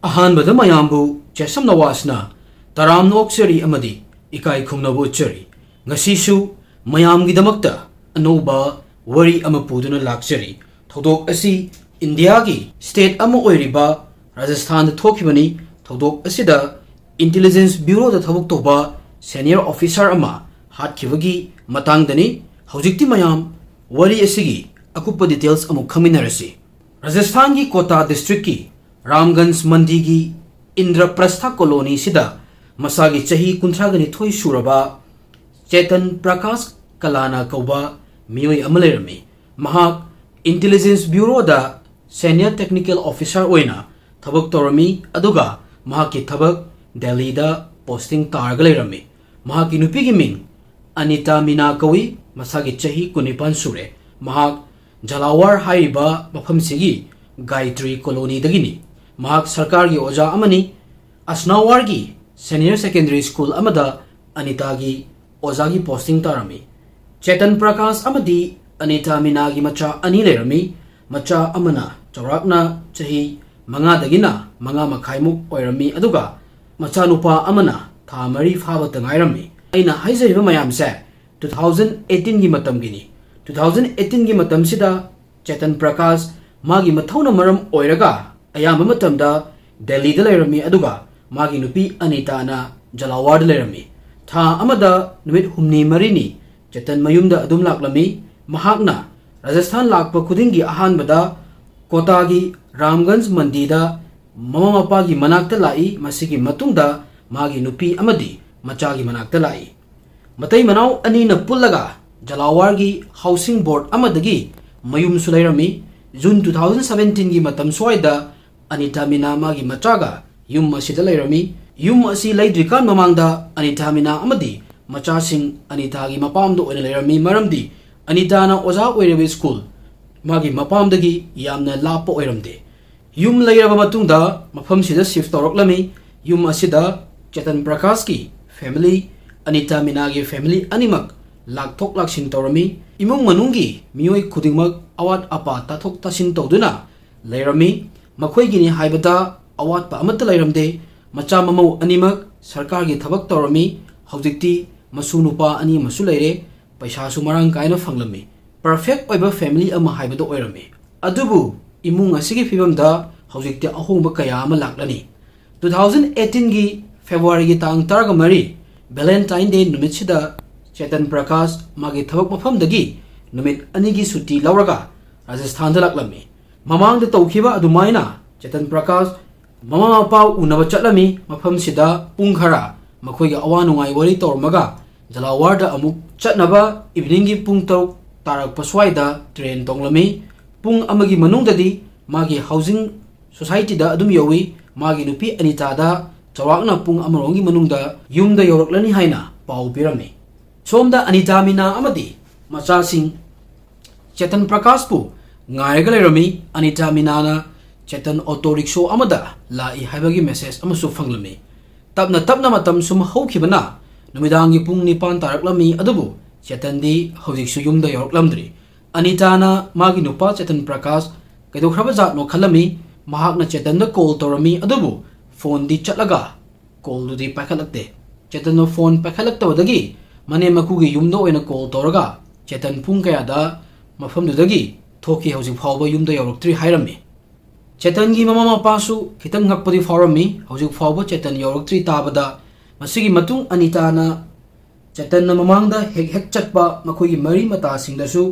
ꯑꯍꯥꯟꯕꯗ ꯃꯌꯥꯝꯕꯨ ꯆꯦꯁꯝ ꯅꯋꯥꯁꯅ ꯇꯔꯥꯝꯅ ꯑꯣꯛꯆꯔꯤ ꯑꯃꯗꯤ ꯏꯀꯥꯏ ꯈꯨꯝꯅꯕ ꯎꯠꯆꯔꯤ꯫ ꯉꯁꯤꯁꯨ ꯃꯌꯥꯝꯒꯤꯗꯃꯛꯇ ꯑꯅꯧꯕ ꯋꯥꯔꯤ ꯑꯃ ꯄꯨꯗꯨꯅ ꯂꯥꯛꯆꯔꯤ꯫ ꯊꯧꯗꯣꯛ ꯑꯁꯤ ꯏꯟꯗꯤꯌꯥꯒꯤ ꯁ꯭ꯇꯦꯠ ꯑꯃ ꯑꯣꯏꯔꯤꯕ ꯔꯥꯖꯁꯊꯥꯟꯗ ꯊꯣꯛꯈꯤꯕꯅꯤ꯫ ꯊꯧꯗꯣꯛ ꯑꯁꯤꯗ ꯏꯟꯇꯦꯂꯤꯖꯦꯟꯁ ꯕ꯭ꯌꯨꯔꯣꯗ ꯊꯕꯛ ꯇꯧꯕ ꯁꯦꯅꯤꯌꯔ ꯑꯣꯐꯤꯁꯥꯔ ꯑꯃ ꯍꯥꯠꯈꯤꯕꯒꯤ ꯃꯇꯥꯡꯗꯅꯤ꯫ ꯍꯧꯖꯤꯛꯇꯤ ꯃꯌꯥꯝ ꯋꯥꯔꯤ ꯑꯁꯤꯒꯤ ꯑꯀꯨꯞꯄ ꯗꯤꯇꯦꯜꯁ ꯑꯃꯨꯛ ꯈꯪꯃꯤꯟꯅꯔꯁꯤ꯫ ꯔꯥꯖꯁꯊꯥꯟꯒꯤ ꯀꯣꯇꯥ ꯗꯤꯁꯇ꯭ꯔꯤꯛꯀꯤ ꯔꯥꯝꯒꯟꯖ ꯃꯟꯗꯤꯒꯤ ꯏꯟꯗ꯭ꯔꯄ꯭ꯔꯁꯊ ꯀꯣꯂꯣꯅꯤꯁꯤꯗ ꯃꯁꯥꯒꯤ ꯆꯍꯤ 32 ꯁꯨꯔꯕ ꯆꯦꯇꯟ ꯄ꯭ꯔꯀꯥꯁ ꯀꯂꯥꯅ ꯀꯧꯕ ꯃꯤꯑꯣꯏ ꯑꯃ ꯂꯩꯔꯝꯃꯤ꯫ ꯃꯍꯥꯛ ꯏꯟꯇꯦꯂꯤꯖꯦꯟꯁ ꯕ꯭ꯌꯨꯔꯣꯗ ꯁꯦꯅꯤꯌꯔ ꯇꯦꯛꯅꯤꯀꯦꯜ ꯑꯣꯐꯤꯁꯥꯔ ꯑꯣꯏꯅ ꯊꯕꯛ ꯇꯧꯔꯝꯃꯤ ꯑꯗꯨꯒ ꯃꯍꯥꯛꯀꯤ ꯊꯕꯛ ꯗꯦꯜꯂꯤꯗ ꯄꯣꯁꯇꯤꯡ ꯇꯥꯔꯒ ꯂꯩꯔꯝꯃꯤ꯫ ꯃꯍꯥꯛꯀꯤ ꯅꯨꯄꯤꯒꯤ ꯃꯤꯡ ꯑꯅꯤꯇꯥ ꯃꯤꯅꯥ ꯀꯧꯏ꯫ ꯃꯁꯥꯒꯤ ꯆꯍꯤ 19 ꯁꯨꯔꯦ꯫ ꯃꯍꯥꯛ ꯖꯂꯥꯋꯥꯔ ꯍꯥꯏꯔꯤꯕ ꯃꯐꯝꯁꯤꯒꯤ ꯒꯥꯏꯇ꯭ꯔꯤ ꯀꯣꯂꯣꯅꯤꯗꯒꯤꯅꯤ꯫ ꯃꯍꯥꯛ ꯁꯔꯀꯥꯔꯒꯤ ꯑꯣꯖꯥ ꯑꯃꯅꯤ꯫ ꯑꯁꯅꯥꯋꯥꯔꯒꯤ ꯁꯦꯅꯤꯌꯔ ꯁꯦꯀꯦꯟꯗꯔꯤ ꯁ꯭ꯀꯨꯜ ꯑꯃꯗ ꯑꯅꯤꯇꯥꯒꯤ ꯑꯣꯖꯥꯒꯤ ꯄꯣꯁꯇꯤꯡ ꯇꯥꯔꯝꯃꯤ꯫ ꯆꯦꯇꯟ ꯄ꯭ꯔꯀꯥꯁ ꯑꯃꯗꯤ ꯑꯅꯤꯇꯥ ꯃꯤꯅꯥꯒꯤ ꯃꯆꯥ 2 ꯂꯩꯔꯝꯃꯤ꯫ ꯃꯆꯥ ꯑꯃꯅ ꯆꯥꯎꯔꯥꯛꯅ ꯆꯍꯤ 5ꯗꯒꯤꯅ 5.5 ꯑꯣꯏꯔꯝꯃꯤ ꯑꯗꯨꯒ ꯃꯆꯥꯅꯨꯄꯥ ꯑꯃꯅ ꯊꯥ 4 ꯐꯥꯕꯇ ꯉꯥꯏꯔꯝꯃꯤ꯫ ꯑꯩꯅ ꯍꯥꯏꯖꯔꯤꯕ ꯃꯌꯥꯝꯁꯦ 2018ꯒꯤ ꯃꯇꯝꯒꯤꯅꯤ꯫ 2018ꯒꯤ ꯃꯇꯝꯁꯤꯗ ꯆꯦꯇꯟ ꯄ꯭ꯔꯀꯥꯁ ꯃꯥꯒꯤ ꯃꯊꯧꯅ ꯃꯔꯝ ꯑꯣꯏꯔꯒ ꯑꯌꯥꯝꯕ ꯃꯇꯝꯗ ꯗꯦꯜꯂꯤꯗ ꯂꯩꯔꯝꯃꯤ ꯑꯗꯨꯒ ꯃꯥꯒꯤ ꯅꯨꯄꯤ ꯑꯅꯤꯇꯥꯅ ꯖꯂꯥꯋꯥꯔꯗ ꯂꯩꯔꯝꯃꯤ꯫ ꯊꯥ ꯑꯃꯗ ꯅꯨꯃꯤꯠ 7-8ꯅꯤ ꯆꯦꯇꯟ ꯃꯌꯨꯝꯗ ꯑꯗꯨꯝ ꯂꯥꯛꯂꯝꯃꯤ꯫ ꯃꯍꯥꯛꯅ ꯔꯥꯖꯁꯊꯥꯟ ꯂꯥꯛꯄ ꯈꯨꯗꯤꯡꯒꯤ ꯑꯍꯥꯟꯕꯗ ꯀꯣꯇꯥꯒꯤ ꯔꯥꯝꯒꯟꯖ ꯃꯟꯗꯤꯗ ꯃꯃꯥ ꯃꯄꯥꯒꯤ ꯃꯅꯥꯛꯇ ꯂꯥꯛꯏ꯫ ꯃꯁꯤꯒꯤ ꯃꯇꯨꯡꯗ ꯃꯥꯒꯤ ꯅꯨꯄꯤ ꯑꯃꯗꯤ ꯃꯆꯥꯒꯤ ꯃꯅꯥꯛꯇ ꯂꯥꯛꯏ꯫ ꯃꯇꯩ ꯃꯅꯥꯎ ꯑꯅꯤꯅ ꯄꯨꯜꯂꯒ ꯖꯂꯥꯋꯥꯔꯒꯤ ꯍꯥꯎꯁꯤꯡ ꯕꯣꯔꯗ ꯑꯃꯗꯒꯤ ꯃꯌꯨꯝꯁꯨ ꯂꯩꯔꯝꯃꯤ꯫ ꯖꯨꯟ 2017ꯒꯤ ꯃꯇꯝ ꯁ꯭ꯋꯥꯏꯗ ꯑꯅꯤꯇꯥ ꯃꯤꯅꯥ ꯃꯥꯒꯤ ꯃꯆꯥꯒ ꯌꯨꯝ ꯑꯁꯤꯗ ꯂꯩꯔꯝꯃꯤ꯫ ꯌꯨꯝ ꯑꯁꯤ ꯂꯩꯗ꯭ꯔꯤꯀꯥꯟ ꯃꯃꯥꯡꯗ ꯑꯅꯤꯇꯥ ꯃꯤꯅꯥ ꯑꯃꯗꯤ ꯃꯆꯥꯁꯤꯡ ꯑꯅꯤꯇꯥꯒꯤ ꯃꯄꯥꯝꯗ ꯑꯣꯏꯅ ꯂꯩꯔꯝꯃꯤ ꯃꯔꯝꯗꯤ ꯑꯅꯤꯇꯥꯅ ꯑꯣꯖꯥ ꯑꯣꯏꯔꯤꯕ ꯁ꯭ꯀꯨꯜ ꯃꯥꯒꯤ ꯃꯄꯥꯝꯗꯒꯤ ꯌꯥꯝꯅ ꯂꯥꯞꯄ ꯑꯣꯏꯔꯝꯗꯦ꯫ ꯌꯨꯝ ꯂꯩꯔꯕ ꯃꯇꯨꯡꯗ ꯃꯐꯝꯁꯤꯗ ꯁꯤꯐ ꯇꯧꯔꯛꯂꯝꯃꯤ꯫ ꯌꯨꯝ ꯑꯁꯤꯗ ꯆꯦꯇꯟ ꯄ꯭ꯔꯀꯥꯁꯀꯤ ꯐꯦꯃꯤꯂꯤ ꯑꯅꯤꯇꯥ ꯃꯤꯅꯥꯒꯤ ꯐꯦꯃꯤꯂꯤ ꯑꯅꯤꯃꯛ ꯂꯥꯛꯊꯣꯛ ꯂꯥꯛꯁꯤꯟ ꯇꯧꯔꯝꯃꯤ꯫ ꯏꯃꯨꯡ ꯃꯅꯨꯡꯒꯤ ꯃꯤꯑꯣꯏ ꯈꯨꯗꯤꯡꯃꯛ ꯑꯋꯥꯠ ꯑꯄꯥ ꯇꯥꯊꯣꯛ ꯇꯥꯁꯤꯟ ꯇꯧꯗꯨꯅ ꯂꯩꯔꯝꯃꯤ꯫ ꯃꯈꯣꯏꯒꯤꯅꯤ ꯍꯥꯏꯕꯗ ꯑꯋꯥꯠꯄ ꯑꯃꯠꯇ ꯂꯩꯔꯝꯗꯦ꯫ ꯃꯆꯥ ꯃꯃꯧ ꯑꯅꯤꯃꯛ ꯁꯔꯀꯥꯔꯒꯤ ꯊꯕꯛ ꯇꯧꯔꯝꯃꯤ꯫ ꯍꯧꯖꯤꯛꯇꯤ ꯃꯁꯨ ꯅꯨꯄꯥ 2 ꯑꯃꯁꯨ ꯂꯩꯔꯦ꯫ ꯄꯩꯁꯥꯁꯨ ꯃꯔꯥꯡ ꯀꯥꯏꯅ ꯐꯪꯂꯝꯃꯤ꯫ ꯄꯔꯐꯦꯛ ꯑꯣꯏꯕ ꯐꯦꯃꯤꯂꯤ ꯑꯃ ꯍꯥꯏꯕꯗꯣ ꯑꯣꯏꯔꯝꯃꯤ꯫ ꯑꯗꯨꯕꯨ ꯏꯃꯨꯡ ꯑꯁꯤꯒꯤ ꯐꯤꯕꯝꯗ ꯍꯧꯖꯤꯛꯇꯤ ꯑꯍꯣꯡꯕ ꯀꯌꯥ ꯑꯃ ꯂꯥꯛꯂꯅꯤ꯫ 2018ꯒꯤ ꯐꯦꯕ꯭ꯔꯨꯋꯥꯔꯤꯒꯤ ꯇꯥꯡ 13 ꯚꯦꯂꯦꯟꯇꯥꯏꯟ ꯗꯦ ꯅꯨꯃꯤꯠꯁꯤꯗ ꯆꯦꯇꯟ ꯄ꯭ꯔꯀꯥꯁ ꯃꯥꯒꯤ ꯊꯕꯛ ꯃꯐꯝꯗꯒꯤ ꯅꯨꯃꯤꯠ 2ꯒꯤ ꯁꯨꯇꯤ ꯂꯧꯔꯒ ꯔꯥꯖꯁꯊꯥꯟꯗ ꯂꯥꯛꯂꯝꯃꯤ꯫ ꯃꯃꯥꯡꯗ ꯇꯧꯈꯤꯕ ꯑꯗꯨꯃꯥꯏꯅ ꯆꯦꯇꯟ ꯄ꯭ꯔꯀꯥꯁ ꯃꯃꯥ ꯃꯄꯥ ꯎꯅꯕ ꯆꯠꯂꯝꯃꯤ꯫ ꯃꯐꯝꯁꯤꯗ ꯄꯨꯡ ꯈꯔ ꯃꯈꯣꯏꯒꯤ ꯑꯋꯥ ꯅꯨꯡꯉꯥꯏ ꯋꯥꯔꯤ ꯇꯧꯔꯝꯃꯒ ꯖꯂꯥꯋꯥꯔꯗ ꯑꯃꯨꯛ ꯆꯠꯅꯕ ꯏꯚꯤꯅꯤꯡꯒꯤ ꯄꯨꯡ 6 ꯇꯥꯔꯛꯄ ꯁ꯭ꯋꯥꯏꯗ ꯇ꯭ꯔꯦꯟ ꯇꯣꯡꯂꯝꯃꯤ꯫ ꯄꯨꯡ ꯑꯃꯒꯤ ꯃꯅꯨꯡꯗꯗꯤ ꯃꯥꯒꯤ ꯍꯥꯎꯁꯤꯡ ꯁꯣꯁꯥꯏꯇꯤꯗ ꯑꯗꯨꯝ ꯌꯧꯏ꯫ ꯃꯥꯒꯤ ꯅꯨꯄꯤ ꯑꯅꯤꯇꯥꯗ ꯆꯥꯎꯔꯥꯛꯅ ꯄꯨꯡ 1ꯔꯣꯝꯒꯤ ꯃꯅꯨꯡꯗ ꯌꯨꯝꯗ ꯌꯧꯔꯛꯂꯅꯤ ꯍꯥꯏꯅ ꯄꯥꯎ ꯄꯤꯔꯝꯃꯤ꯫ ꯁꯣꯝꯗ ꯑꯅꯤꯇꯥ ꯃꯤꯅꯥ ꯑꯃꯗꯤ ꯃꯆꯥꯁꯤꯡ ꯆꯦꯇꯟ ꯄ꯭ꯔꯀꯥꯁꯄꯨ ꯉꯥꯏꯔꯒ ꯂꯩꯔꯝꯃꯤ꯫ ꯑꯅꯤꯇꯥ ꯃꯤꯅꯥꯅ ꯆꯦꯇꯟ ꯑꯣꯇꯣ ꯔꯤꯛꯁꯣ ꯑꯃꯗ ꯂꯥꯛꯏ ꯍꯥꯏꯕꯒꯤ ꯃꯦꯁꯦꯖ ꯑꯃꯁꯨ ꯐꯪꯂꯝꯃꯤ꯫ ꯇꯞꯅ ꯇꯞꯅ ꯃꯇꯝ ꯁꯨꯝ ꯍꯧꯈꯤꯕꯅ ꯅꯨꯃꯤꯗꯥꯡꯒꯤ ꯄꯨꯡ 9 ꯇꯥꯔꯛꯂꯝꯃꯤ ꯑꯗꯨꯕꯨ ꯆꯦꯇꯟꯗꯤ ꯍꯧꯖꯤꯛꯁꯨ ꯌꯨꯝꯗ ꯌꯧꯔꯛꯂꯝꯗ꯭ꯔꯤ꯫ ꯑꯅꯤꯇꯥꯅ ꯃꯥꯒꯤ ꯅꯨꯄꯥ ꯆꯦꯇꯟ ꯄ꯭ꯔꯀꯥꯁ ꯀꯩꯗꯧꯈ꯭ꯔꯕ ꯖꯥꯠꯅꯣ ꯈꯜꯂꯝꯃꯤ꯫ ꯃꯍꯥꯛꯅ ꯆꯦꯇꯟꯗ ꯀꯣꯜ ꯇꯧꯔꯝꯃꯤ ꯑꯗꯨꯕꯨ ꯐꯣꯟꯗꯤ ꯆꯠꯂꯒ ꯀꯣꯜꯗꯨꯗꯤ ꯄꯥꯏꯈꯠꯂꯛꯇꯦ꯫ ꯆꯦꯇꯟꯅ ꯐꯣꯟ ꯄꯥꯏꯈꯠꯂꯛꯇꯕꯗꯒꯤ ꯃꯅꯦꯝ ꯃꯀꯨꯒꯤ ꯌꯨꯝꯗ ꯑꯣꯏꯅ ꯀꯣꯜ ꯇꯧꯔꯒ ꯆꯦꯇꯟ ꯄꯨꯡ ꯀꯌꯥꯗ ꯃꯐꯝꯗꯨꯗꯒꯤ ꯊꯣꯛꯈꯤ ꯍꯧꯖꯤꯛ ꯐꯥꯎꯕ ꯌꯨꯝꯗ ꯌꯧꯔꯛꯇ꯭ꯔꯤ ꯍꯥꯏꯔꯝꯃꯤ꯫ ꯆꯦꯇꯟꯒꯤ ꯃꯃꯥ ꯃꯄꯥꯁꯨ ꯈꯤꯇꯪ ꯉꯛꯄꯗꯤ ꯐꯥꯎꯔꯝꯃꯤ꯫ ꯍꯧꯖꯤꯛ ꯐꯥꯎꯕ ꯆꯦꯇꯟ ꯌꯧꯔꯛꯇ꯭ꯔꯤ ꯇꯥꯕꯗ ꯃꯁꯤꯒꯤ ꯃꯇꯨꯡ ꯑꯅꯤꯇꯥꯅ ꯆꯦꯇꯟꯅ ꯃꯃꯥꯡꯗ ꯍꯦꯛ ꯆꯠꯄ ꯃꯈꯣꯏꯒꯤ ꯃꯔꯤ ꯃꯇꯥꯁꯤꯡꯗꯁꯨ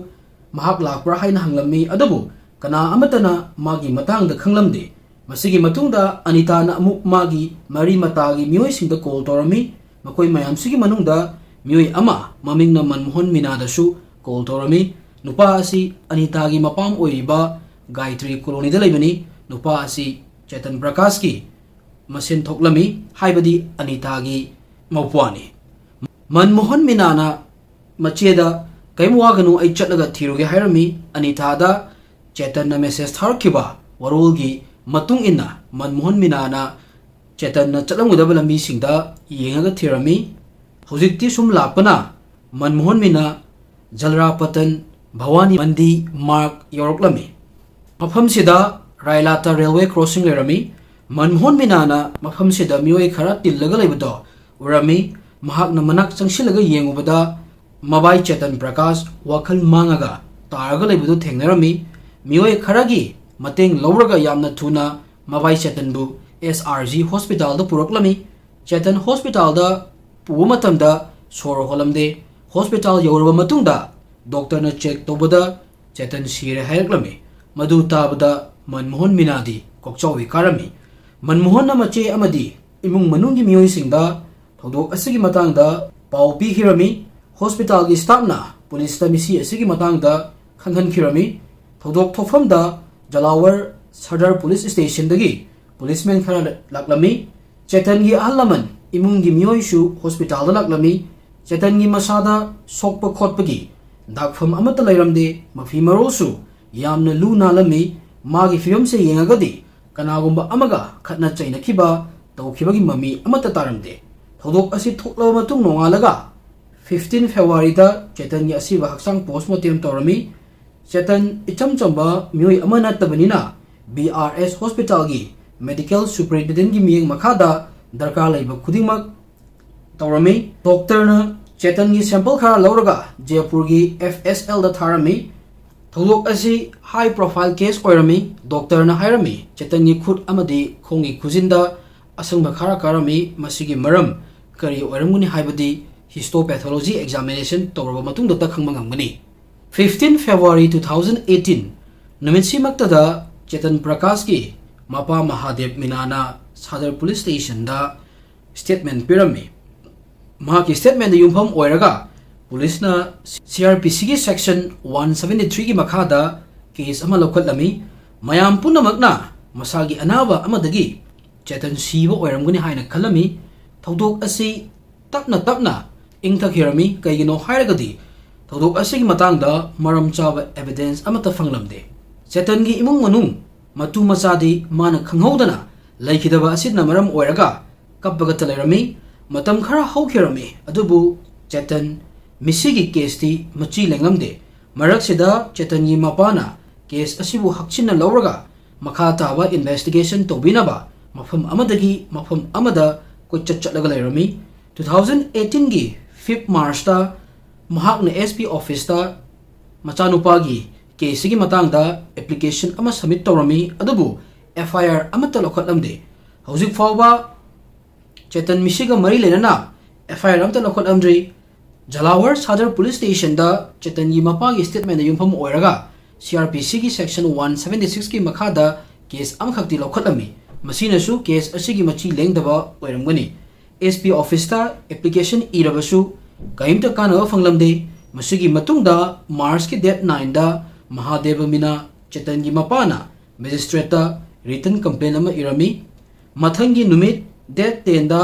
ꯃꯍꯥꯛ ꯂꯥꯛꯄ꯭ꯔꯥ ꯍꯥꯏꯅ ꯍꯪꯂꯝꯃꯤ ꯑꯗꯨꯕꯨ ꯀꯅꯥ ꯑꯃꯠꯇꯅ ꯃꯥꯒꯤ ꯃꯇꯥꯡꯗ ꯈꯪꯂꯝꯗꯦ꯫ ꯃꯁꯤꯒꯤ ꯃꯇꯨꯡꯗ ꯑꯅꯤꯇꯥꯅ ꯑꯃꯨꯛ ꯃꯥꯒꯤ ꯃꯔꯤ ꯃꯇꯥꯒꯤ ꯃꯤꯑꯣꯏꯁꯤꯡꯗ ꯀꯣꯜ ꯇꯧꯔꯝꯃꯤ꯫ ꯃꯈꯣꯏ ꯃꯌꯥꯝꯁꯤꯒꯤ ꯃꯅꯨꯡꯗ ꯃꯤꯑꯣꯏ ꯑꯃ ꯃꯃꯤꯡꯅ ꯃꯟꯃꯣꯍꯟ ꯃꯤꯅꯥꯗꯁꯨ ꯀꯣꯜ ꯇꯧꯔꯝꯃꯤ꯫ ꯅꯨꯄꯥ ꯑꯁꯤ ꯑꯅꯤꯇꯥꯒꯤ ꯃꯄꯥꯝ ꯑꯣꯏꯔꯤꯕ ꯒꯥꯏꯇ꯭ꯔꯤ ꯀꯣꯂꯣꯅꯤꯗ ꯂꯩꯕꯅꯤ꯫ ꯅꯨꯄꯥ ꯑꯁꯤ ꯆꯦꯇꯟ ꯄ꯭ꯔꯀꯥꯁꯀꯤ ꯃꯁꯦꯟ ꯊꯣꯛꯂꯝꯃꯤ ꯍꯥꯏꯕꯗꯤ ꯑꯅꯤꯇꯥꯒꯤ ꯃꯧꯄ꯭ꯋꯥꯅꯤ꯫ ꯃꯟꯃꯣꯍꯟ ꯃꯤꯅꯥꯅ ꯃꯆꯦꯗ ꯀꯩꯝ ꯋꯥꯒꯅꯨ ꯑꯩ ꯆꯠꯂꯒ ꯊꯤꯔꯨꯒꯦ ꯍꯥꯏꯔꯝꯃꯤ꯫ ꯑꯅꯤꯇꯥꯗ ꯆꯦꯇꯟꯅ ꯃꯦꯁꯦꯖ ꯊꯥꯔꯛꯈꯤꯕ ꯋꯥꯔꯣꯜꯒꯤ ꯃꯇꯨꯡ ꯏꯟꯅ ꯃꯟꯃꯣꯍꯟ ꯃꯤꯅꯥꯅ ꯆꯦꯇꯟꯅ ꯆꯠꯂꯝꯒꯗꯕ ꯂꯝꯕꯤꯁꯤꯡꯗ ꯌꯦꯡꯉꯒ ꯊꯤꯔꯝꯃꯤ꯫ ꯍꯧꯖꯤꯛꯇꯤ ꯁꯨꯝ ꯂꯥꯛꯄꯅ ꯃꯟꯃꯣꯍꯟ ꯃꯤꯅꯥ ꯖꯜꯔꯥꯄꯇꯟ ꯚꯋꯥꯅꯤ ꯃꯟꯗꯤ ꯃꯥꯔग ꯌꯧꯔꯛꯂꯝꯃꯤ꯫ ꯃꯐꯝꯁꯤꯗ ꯔꯥꯏꯂꯥꯇꯥ ꯔꯦꯜꯋꯦ ꯀ꯭ꯔꯣꯁꯤꯡ ꯂꯩꯔꯝꯃꯤ꯫ मनमोहन मीनाना मफमसिदा मियोय खरा तिल्लगा लेबदो उरमी महाकना मनाक चंगसिलगा येंगुबदा मबाई चेतन प्रकाश वखल मांगागा तारगा लेबदो थेंगनरमी मियोय खरागी मतेंग लौरगा यामना थुना मबाई चेतनबु SRG हॉस्पिटल दा पुरकलमी चेतन हॉस्पिटल दा पुबा मतमदा सोर होलमदे हॉस्पिटल यौरबा मतुंगदा डॉक्टर न चेक तोबदा चेतन सिरे हायरकलमी मधु ताबदा मनमोहन मीनादी कोकचौवी कारमी मनमोहन मचे अमदी इमुंग मनुंगी मियोय सिंगदा थौदोक असगी मतंगदा पाउ पीखिरमी हॉस्पिटल की स्टाफना पुलिस दा मिसी असगी मतंगदा खंगहनखिरमी थौदोक थोफमदा जलावर सदर पुलिस स्टेशन दगी पुलिसमैन खरा लाकलमी चेतन की अहलमन इमुंगी मियोयसु हॉस्पिटल दा लाकलमी चेतन की मसादा सोकप खोटपगी दागफम अमत लैरमदे मफी मरोसु यामना लू नालमी मागी फिल्म से येंगगदी कनागुंबा अमगा खतना चैनखिबा तौखिबगी ममी अमत तारमदे थौदोक असि थोकलबा मतुंग नोंगालगा 15 फेब्रुआरी दा चेतन की असिबा हक्सांग पोस्टमार्टम तौरमी चेतन इचम चंबा मियोय अमना तबनिना BRS हॉस्पिटल की मेडिकल सुपरिटेंडेंट की मियंग मखादा दरकार लैबा खुदिमक तौरमी डॉक्टर न चेतन की सैंपल खरा लौरगा जयपुर की FSL दा थारमी थौदोक असि हाई प्रोफाइल केस ओइरमी डॉक्टर न हायरमी चेतन की खुद अमदी खोंगी खुजिंदा असंग खरा कारमी मसिगी मरम करी ओइरमगुनी हाइबदी हिस्टोपैथोलॉजी एग्जामिनेशन तौरबा मतुंगदा तखंगबा ngambani 15 February 2018 नमितसी मक्तदा चेतन प्रकाश की मपा महादेव मीनाना सदर पुलिस स्टेशन दा स्टेटमेंट पिरमी महाकी स्टेटमेंट युमफम ओइरगा पुलिस ना CRPC की सेक्शन 173 की मखादा केस अमा लौखटलमी मयाम पुनमकना मसागी अनाबा अमदगी चेतन सीबो ओइरमगुनी हाइना खलमी थौदोक असि तपना तपना इंगथखिरमी कईगिनो हायरगदी थौदोक असिगी मतंगदा मरम चाबा एविडेंस अमता फंगलमदे चेतन की इमुंग मनुंग मतु मचादी माना खंगहौदना लैखिदबा असिदना मरम ओइरगा कब्बगा तलैरमी मतम खरा हौखिरमी अदुबु चेतन मिसिगी केसती मची लेंगमदे मरकसिदा चेतन की मपाना केस असिबु हक्सिना लौरगा मखा ताबा इन्वेस्टिगेशन तौबिनबा मफम अमदगी मफम अमदा कोइचट चटलगा लैरमी 2018 की 5 मार्च ता महाकना SP ऑफिस ता मचानुपागी केसगी मतंगदा एप्लीकेशन अमा सबमिट तौरमी अदुबु FIR अमता लौखटलमदे हौजिक फावबा चेतन मिसिगा मरी लेनना FIR अमता लौखटलमद्री जलावर सदर पुलिस स्टेशन दा चेतन की मपागी स्टेटमेंट युमफम ओइरगा CRPC की सेक्शन 176 की मखादा केस अमखक्ति लौखटलमी मसीनसु केस असिगी मची लेंगदबा ओइरमगनी SP ऑफिस ता एप्लीकेशन इरबसु कईमता कानबा फंगलमदे मसिगी मतुंगदा मार्च की डेट 9 दा महादेव मीना चेतन की मपाना मजिस्ट्रेट ता रिटन कंप्लेन अमा इरमी मथंगी नुमित डेट 10 दा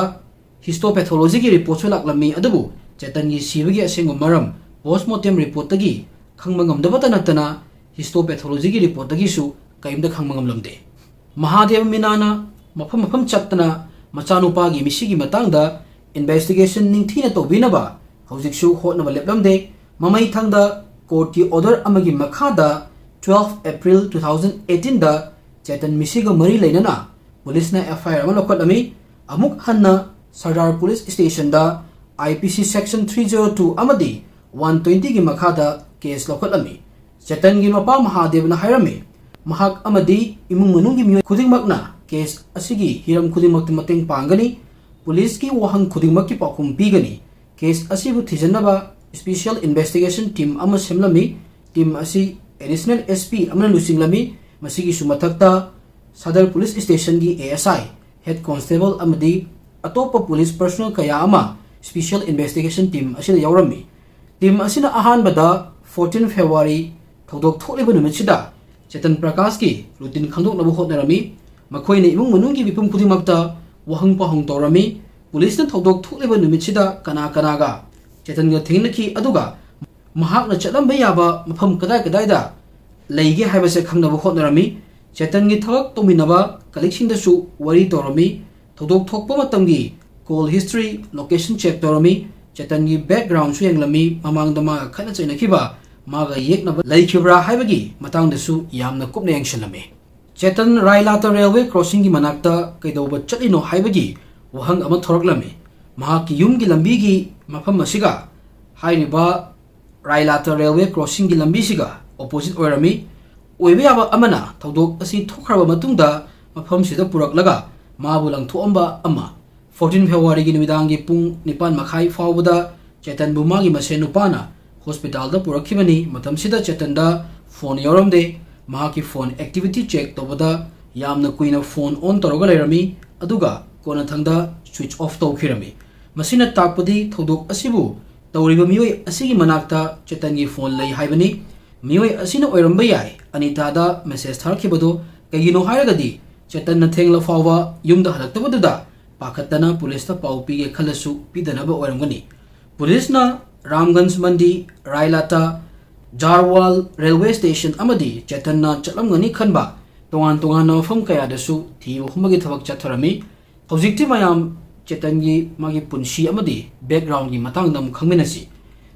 हिस्टोपैथोलॉजी की रिपोर्ट लाकलमी अदुबु चेतन की सीबगी असेंग मरम पोस्टमार्टम रिपोर्ट तगी खंगबा ngamdabata natana हिस्टोपैथोलॉजी की रिपोर्ट तगीसु कईमता खंगबा ngamlamde महादेव मीनाना मफम मफम चत्तना मचानुपागी मिसिगी मतंगदा इन्वेस्टिगेशन निंगथीना तौबिनबा हौजिकसु होटनबा लेपलमदे ममई थंगदा कोर्ट की ऑर्डर अमगी मखादा 12 April 2018 दा चेतन मिसिगा मरी लेनना पुलिस ना FIR अमा लौखटलमी अमुक हन्ना सरदार पुलिस स्टेशन दा IPC सेक्शन 302 अमदी 120 की मखादा केस लौखटलमी चेतन की मपा महादेव ना हायरमी महाक अमदी इमुंग मनुंगी मियोय खुदिंगमकना केस असिगी हिरम खुदिंगमक मतंग पांगनी पुलिस की वहंग खुदिंगमक की पाखुम पीगनी केस असिबु थिजनबा स्पेशल इन्वेस्टिगेशन टीम अमा सेमलमी टीम असि एडिशनल SP अमना लुसिंगलमी मसिगी सुमथक्ता सदर पुलिस स्टेशन की ASI हेड कांस्टेबल अमदी अतोप पुलिस पर्सनल कया अमा स्पेशल इन्वेस्टिगेशन टीम असिदा यावरमी टीम असिना अहानबदा 14 February थौदोक थोलिबा नुमितसिदा चेतन प्रकाश की रूटीन खंदोकनबा होटनरमी मखोइने इमुंग मनुंगी बिपुम खुदिंगमक्ता वहंग पाहंग तौरमी पुलिस ने थौदोक थोलिबा नुमितसिदा कना कनागा चेतन गा थेंगनखी अदुगा महाकना चलंबा याबा मफम कदाय कदायदा लैगे हाइबसे खंगनबा होटनरमी चेतन की थबक तोमिनबा कलेक्शनदसु वरी तौरमी थौदोक थोकपा मतंगी कॉल हिस्ट्री लोकेशन चेक तौरमी चेतन की बैकग्राउंड सु यंगलमी ममांगदमा खना चैनखिबा मागा येकनबा लैखिब्रा हाइबगी मतंगदसु यामना कुपना यंगशलमी Chetan Railata Railway Crossing ki manakta kaidoba chatlino haibagi wahang ama thoraklami mahaki yum gi lambi gi mafam asiga hairiba Railata Railway Crossing gi lambi siga opposite oirami oibe aba amana thodok asi thokhraba matungda mafam sida puraklaga mabu langthoamba ama 14 February gi numidangi pung 9 makhai fawbada Chetan Buma gi masenupana hospital da purakhibani matam sida Chetan da phone yoramde mahaki phone activity check tobada yamna kuina phone on toroga lerami aduga kona thangda switch off tawkhirami masina takpadi thodok asibu tawriba mioi asigi manakta Chetan gi phone lei haibani mioi asina oiramba yai Anita da message tharkhibado kayino hairagadi Chetan na thengla fawwa yumda halaktabaduda pakhatana police ta paupi ge khalasu pidanaba oiramgani police na Ramganj Mandi Railata Jarwal Railway Station amadi Chetan na chatlamgani khanba tongan na mafam kaya dasu thiba humagi thabak chatharami hojikti mayam Chetan gi magi punshi amadi background gi matang dam khangminasi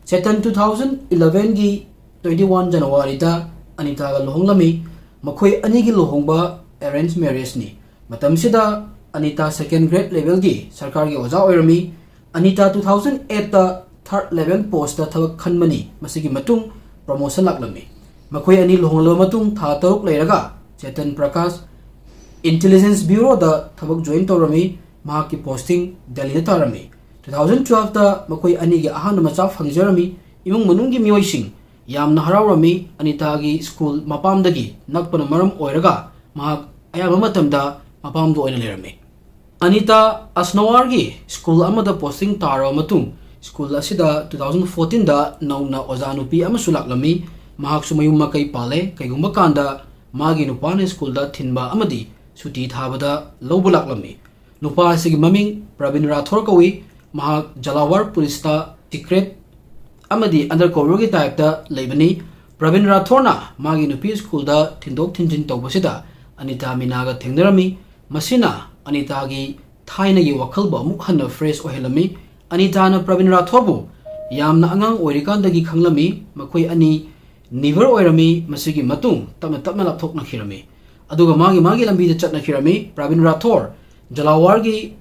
Chetan 2011 gi 21 January da Anita ga lohnglami makhoi ani gi lohongba arranged marriage ni matam sida Anita second grade level gi sarkar gi oja oirami Anita 2008 da third level post da thabak khanmani masigi matung promotion laklami makhoi ani lohonglo matung tha taruk leiraga Chetan Prakash Intelligence Bureau da thabak join torami mahaki posting Delhi da tarami 2012 da makhoi ani gi ahan macha phangjarami imung manung gi miyoising yamna harawrami Anita gi school mapamdagi nakpana maram oiraga mahak ayaba matamda mapamdo oina lerami Anita Asnawar gi school amada posting taro matung school asida 2014 da nauna ozanupi amasullaklami mahak sumayum makai pale kaigumba kanda magi nupane school da thinba amadi suti thabada lobulaklami nupa asigi maming Pravin Rathor kawi mahak Jalawar police ta secret amadi undercover gi type da leibani Pravin Rathor na magi nupi school da thindok thinjin tawbasida Anita minaga thengdarami masina Anita gi thaina gi wakhalba amuk hanna fresh ohelami Anita na Pravin Rathor bu yamna angang oirikandagi khanglami makhoi ani niver oirami masigi matung tamna lapthokna khirami aduga magi lambi da chatna khirami Pravin Rathor Jalawar gi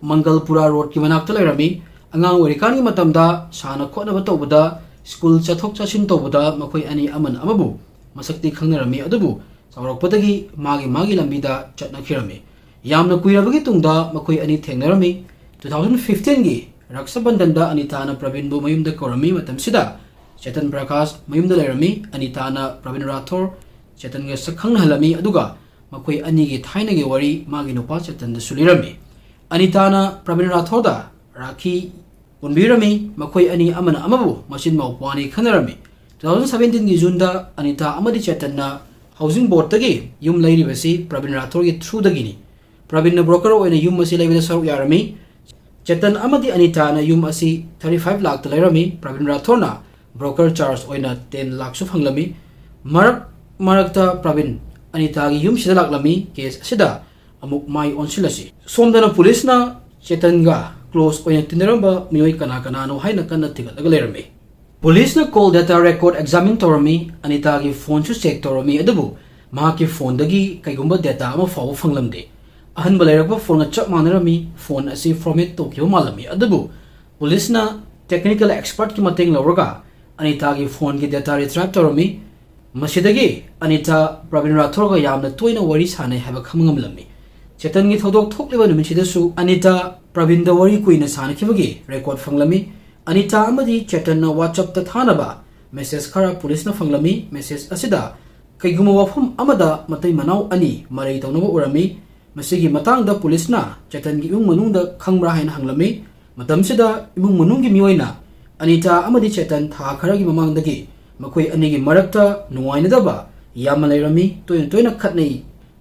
Mangalpura road ki manakta lerami angang oirikani matamda sana khona batobada school chathok chasin tobada makhoi ani aman amabu masakti khangnarami adubu saurokpadagi magi lambi da chatna khirami yamna kuirabagi tungda makhoi ani thengnarami 2015 gi Raksabandhan da Anita na Pravin bu mayum da korami matam sida Chetan Prakash mayum da lerami Anita na Pravin Rathor Chetan ga sakhang halami aduga makhoi ani gi thaina gi wari magi nupa Chetan da sulirami Anita na Pravin Rathor da rakhi unbirami makhoi ani amana amabu machin mawpani khanarami 2017 gi June da Anita amadi Chetan na housing board tagi yum lairi basi Pravin Rathor gi through da gini Pravin na broker oina yum masi laibida saruk yarami Chetan amadi Anita na yum asi 35 lakh talerami Pravin Rathor na broker charge oina 10 lakh su phanglami marakta Pravin Anita gi yum sida laklami case asida amuk mai onsilasi somdana police na Chetan ga close oina tinaramba mioi kana no haina kana tigal lerami police na call data record examine torami Anita gi phone su check torami adubu mahaki phone dagi kaigumba data ama faw phanglamde ahan balayrakba phone na chap manarami phone asi format tokyo malami adubu police na technical expert ki mateng lawraga Anita gi phone ki data retrieve torami masidagi Anita Pravin Rathor ga yamna toina wari sanai haba khamngamlami Chetan gi thodok thokliba numisida su Anita Pravin da wari kuina sanakhibagi record phanglami Anita amadi Chetan na WhatsApp ta thanaba message khara police na phanglami message asida kaiguma wafam amada matai manau ani marai tawnaba urami masigi matang da police na Chetan gi imung manung da khangbra hain hanglami matam sida imung manung gi miyoina Anita amadi Chetan tha khara gi mamang dagi makhoi ani gi marakta nuwaina daba yamma leirami toina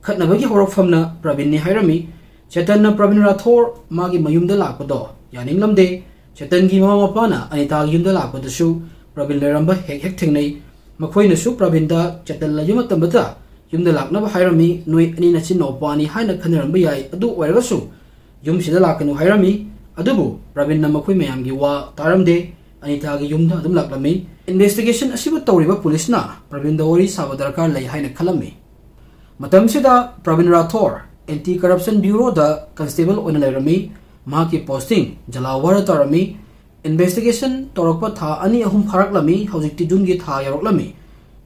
khatnabagi horofamna Pravin ni hairami Chetan na Pravin Rathor magi mayum da lakpado yaninglamde Chetan gi mama mapana Anita gi yum da lakpado su Pravin leramba hek thengnei makhoi na su Pravin da Chetan la yum tambata yumda laknaba hairami noi ani na chin nopani haina khanaramba yai adu oiragasu yum sida lakanu hairami adubu Pravin na makhoi mayam gi wa taramde Anita gi yumda adum laklami investigation asibu tawriba police na Pravin da wari saba darkar lai haina khalami Matamsida Pravin Rathore Anti Corruption Bureau da Constable oina leirami mahaki posting Jalawar tarami investigation torokpa tha ani ahum pharaklami hojikti jungi tha yaroklami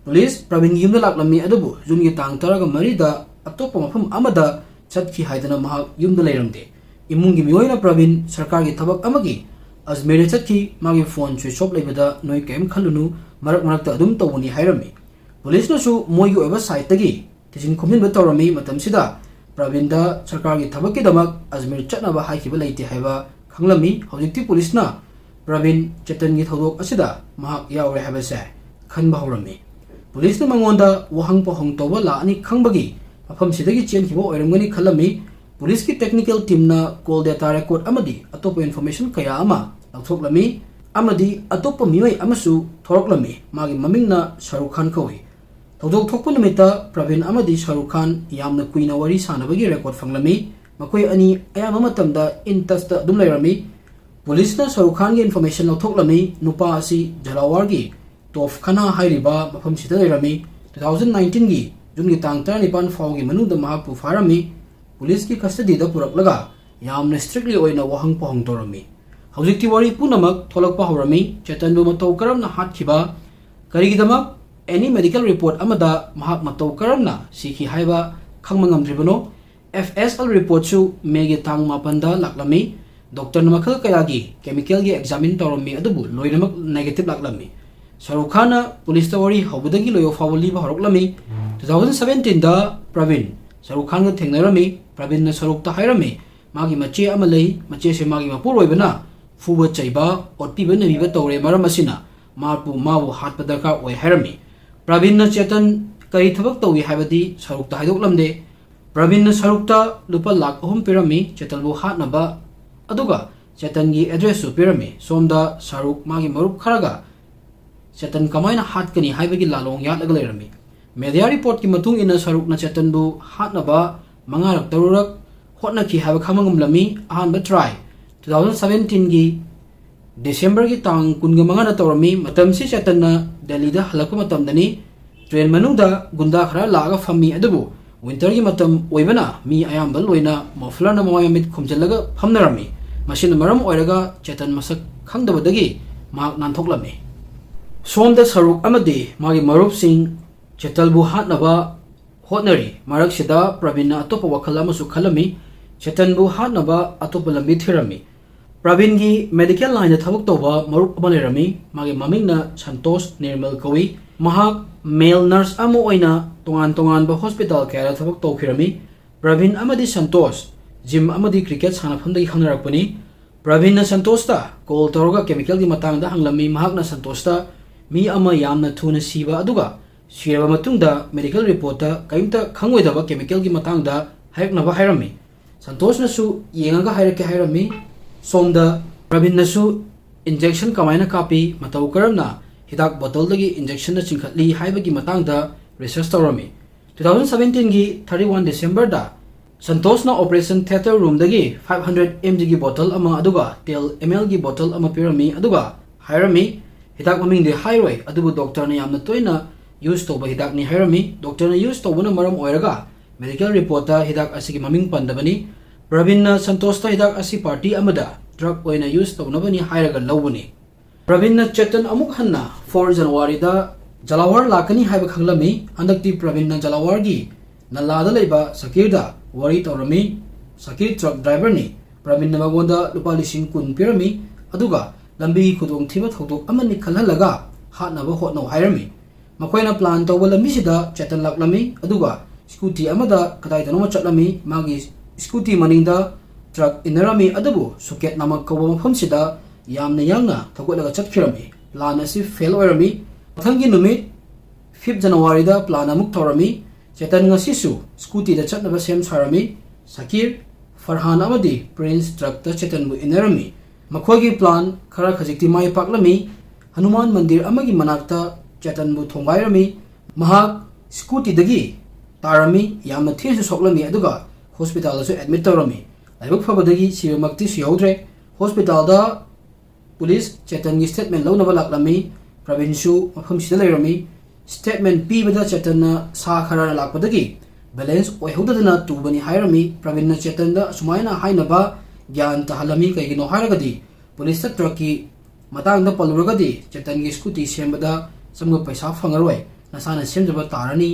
police Pravin yumda laklami adubu jungi tang taraga marida atopa mafam amada chatki haidana mahak yumda leiramde imungi miyoina Pravin sarkar gi thabak amagi Ajmer chatki magi phone switch off leibada noi kem khalunu marak marakta adum tawuni hairami police no su moi gi oba site tagi tising khomin ba tawrami matamsida Pravin da sarkar gi thabak ki damak Ajmer chatna ba haikiba leite haiba khanglami hojikti police na Pravin Chetan gi thodok asida mahak yaure haba sa khanba horami police na mangonda wahang pohong toba la ani khangbagi afam sidagi chen kibo oiramgani khalami police ki technical team na call data record amadi atopa information kaya ama lauthok amadi atopa miwai amasu thoroklami magi mamingna Shahrukh Khan kawi thodok thokpa numita Pravin amadi Shahrukh Khan yamna kuina wari sanabagi record fanglami makoi ani ayama matamda in touch da dum leirami police na Shahrukh Khan gi information lauthok nupa asi Jalawar gi Tof Khana hairiba mafam sida leirami 2019 gi jungi tang 9 faw gi manungda mahakpu farami police ki custody da puraklaga yamna strictly oina wahang pohong torami hojikti wari punamak tholakpa horami Chetan bu matau karamna hatkiba karigidamak any medical report amada mahak matau karamna sikhi haiba khangmangam dribano FSL report su mege tang mapanda laklami doctor namakal kayagi chemical gi examine torami adubu loinamak negative laklami Shahrukh Khan police tawari hobudagi loyo fawali ba horoklami 2017 da Pravin Shahrukh Khan ga thengnarami Pravin na Shahrukh ta hairami magi mache amalei mache se magi mapuroibana fuba chaiba otpiba na biba tawre maram asina mapu mawu hatpa darkar oi hairami Pravin na Chetan kari thabak tawi haibadi Shahrukh ta haidoklamde Pravin na Shahrukh ta lupa lakh ahum pirami Chetan bu hatnaba aduga Chetan gi address su pirami somda Shahrukh magi marup kharaga Chetan kamaina hatkani haibagi lalong yatlaga leirami media report ki matung ina Shahrukh na Chetan bu hatnaba mangarak tarurak hotna ki haiba khamangam lami ahanba try 2017 gi December gi tang kunga mangana tawrami matam si Chetan na Delhi da halakpa matam dani train manungda gunda khara laga fammi adubu winter gi matam oibana mi ayambal loina muffler na moyamit khumjalaga phamnarami machine maram oiraga Chetan masak khangdabadagi mak nanthoklammi somda Shahrukh amadi magi marup sing Chetal bu hatnaba hotnari marak sida Pravin na atopa wakhala masu khalami Chetan bu hatnaba atopa lambi thirami Pravin gi medical line da thabak toba marup amalerami magi maming na Santosh Nirmal kawi mahak male nurse amo oina tongan ba hospital kaya thabak tawkhirami Pravin amadi Santosh gym amadi cricket sanafamdagi khangnarakpani Pravin na Santosh ta call tawraga chemical gi matangda hanglami mahak na Santosh ta mi ama yamna thuna siba aduga siraba matungda medical report ta kaimta khangwedaba chemical gi matangda haiknaba hairami Santosh na su yengaga hairake hairami somda Pravin na su injection kamaina kapi matau karamna hidak bottle dagi injection na chingkhatli haibagi matangda research tawrami 2017 gi 31 December da Santosh na operation theater room dagi 500 mg gi bottle ama aduga 10 ml gi bottle ama pirami aduga hairami hidak maming de hairoi adubu doctor na yamna toina use toba hidak ni hairami doctor na use toba na maram oiraga medical report ta hidak asigi maming pandabani Pravin na Santosh ta hidak asi party amada drug oina use tobnabani hairaga lawbani Pravin na Chetan amuk hanna 4 January da Jalawar lakani haiba khanglami handakti Pravin na Jalawar gi nalada leiba Sakir da wari tawrami Sakir truck driver ni Pravin na magonda lupa lising kun pirami aduga lambi khudong thiba thodok amani khalhalaga hatnaba hotno hairami makoina plan tawba lambi sida Chetan laklami aduga scooty amada kadai tanoma chatlami magi scooty maningda truck inarami adubu socket namak kawa mafam sida yamna yangna thagolaga chatkhirami plan asi fail oirami mathangi numit 5 January da plan amuk tawrami Chetan ngasi su scooty da chatnaba sem sarami Sakir Farhan amadi Prince truck ta Chetan bu inarami makhogi plan khara khajikti mai paklami Hanuman mandir amagi manakta Chetan bu thongbairami mahak scooty dagi tarami yamna thesu soklami aduga hospital su admit tawrami laibuk fabadagi sibamakti siyaudre hospital da police Chetan gi statement lawnaba laklami Pravin su mafam sida leirami statement pibada Chetan na sa khara lakpadagi balance oihodadana tubani hairami Pravin Chetanda sumaina hainaba gyan tahalami kaigino hairagadi police truck ki matangda paluragadi Chetan gi scooty sembada samga paisa phangaroi nasana semjaba tarani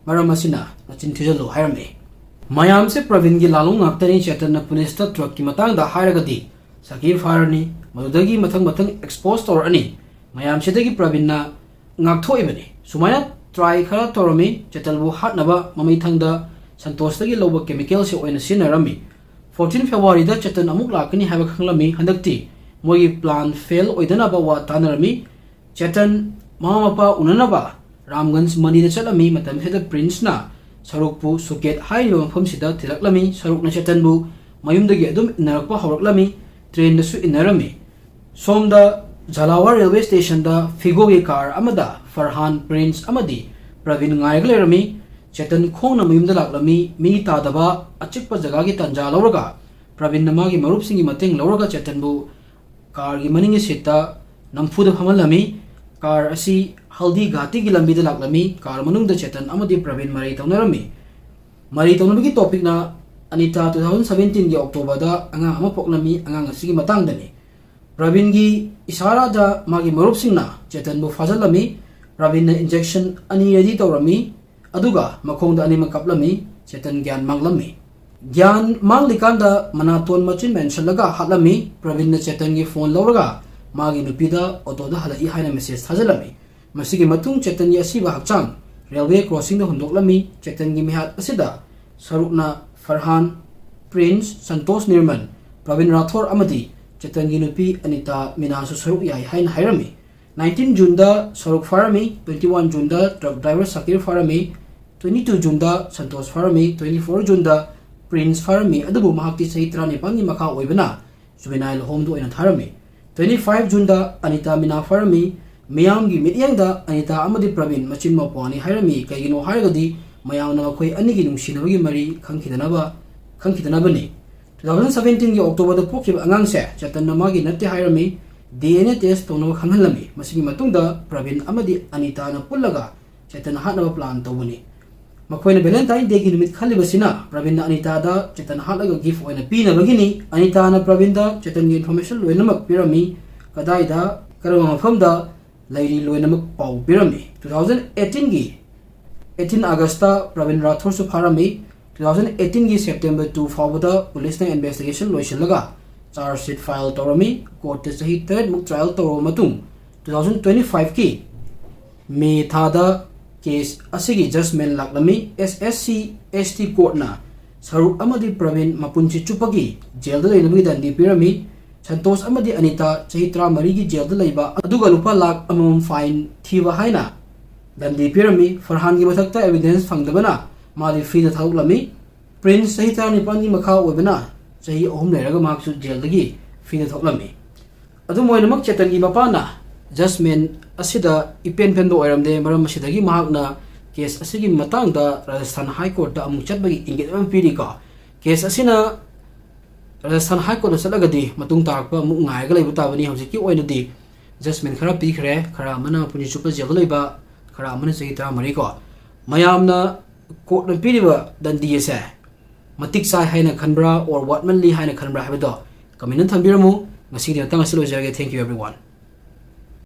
maramasina nachin thijalo hairami mayam se Pravin gi lalung aktani Chetan na police truck ki matangda hairagadi sakir farani madudagi mathang expose torani mayam sedagi Pravin na ngakthoi sumaya try khara torami chetalbu hatnaba mamai thangda santosh tagi loba chemical se oina sinarami 14 February da chetan amuk lakani haba khanglami handakti mogi plan fail oidana ba wa tanarami chetan mama pa unanaba Ramganj mani da chalami matam heda prince na sarukpu suket hayo pham sida thilaklami saruk na chetan bu mayumdagi adum inarakpa hawraklami train da su inarami somda Jalawar railway station da Figo ge car amada Farhan Prince amadi Pravin ngaiglami Chetan khongna mayumda laklami mi tadaba achikpa jaga gi tanja lawraga Pravin namagi marup singi mateng lawraga Chetan bu car gi maningi sita namfuda phamalami car asi haldi gati gi lambi da laklami car manungda Chetan amadi Pravin mari tawnarami mari tawnabagi topic na Anita 2017 gi October da anga ama poklami anga ngasigi matangdani Pravin gi isara da magi marup singna Chetan bu fajalami Pravin na injection ani ready tawrami aduga makhongda ani makaplami Chetan gyan manglami gyan manglikanda manaton machin mention laga hatlami Pravin na Chetan gi phone lawraga magi nupida auto da halai haina message thajalami masigi matung Chetan gi asiba hakchang railway crossing da hundoklami Chetan gi mihat asida sarukna Farhan Prince Santosh Nirman Pravin Rathor amadi Chetan gi nupi Anita Minasu saruk yai haina hairami 19 June da saruk farami 21 June da truck driver Sakir farami 22 June da Santosh farami 24 June da Prince farami adubu mahakti sahi 34 gi makha oibana juvenile home do ina tharami 25 June da Anita Mina farami miyam gi mityang da Anita amadi Pravin machin mapwani hairami kaigino hairagadi mayam na khoi ani gi nungsinabagi mari khangkhidanaba ni 2017 gi October da pokhiba angang se Chetan namagi natte hairami DNA test tono khanghalami masigi matungda Pravin amadi Anita na pullaga Chetan hatnaba plan tawuni makhoina Valentine Day gi numit khalibasina Pravin na Anita da Chetan hatlaga gift oina pina bagini Anita na Pravin da Chetan gi information loinamak pirami kadai da karama mafamda lairi loinamak pau pirami 2018 gi 18 August da Pravin Rathor su pharami 2018 gi September 2 fawda police na investigation loisalaga charge sheet file torami court te sahi third muk trial toro matung 2025 ki May thada case asigi judgment laklami SSC ST court na saruk amadi Pravin mapunchi chupagi jail da leinabi dandi pirami Santosh amadi Anita sahi 3 gi jail da leiba aduga lupa lakh amam fine thiba haina dandi pirami Farhan gi mathakta evidence phangdabana mali free da thauklami Prince sahi 9 gi makha oibana sahi ahum leraga maksu jail dagi free da thauklami adu moinamak Chetan gi mapana judgment asida ipen pendo oiramde maram asidagi mahakna case asigi matangda Rajasthan High Court da amuk chatbagi ingit am piri ka case asina Rajasthan High Court da salagadi matung tarakpa mu ngai ga leibu tabani hojiki oinadi judgment khara pikhre khara mana puni chupa jail leiba khara mana sahi 3 ko mayamna court na piriba dandi ese matik sai haina khanbra or what manly haina khanbra habado comment thanbiramu ngasi di tang asilo jage thank you everyone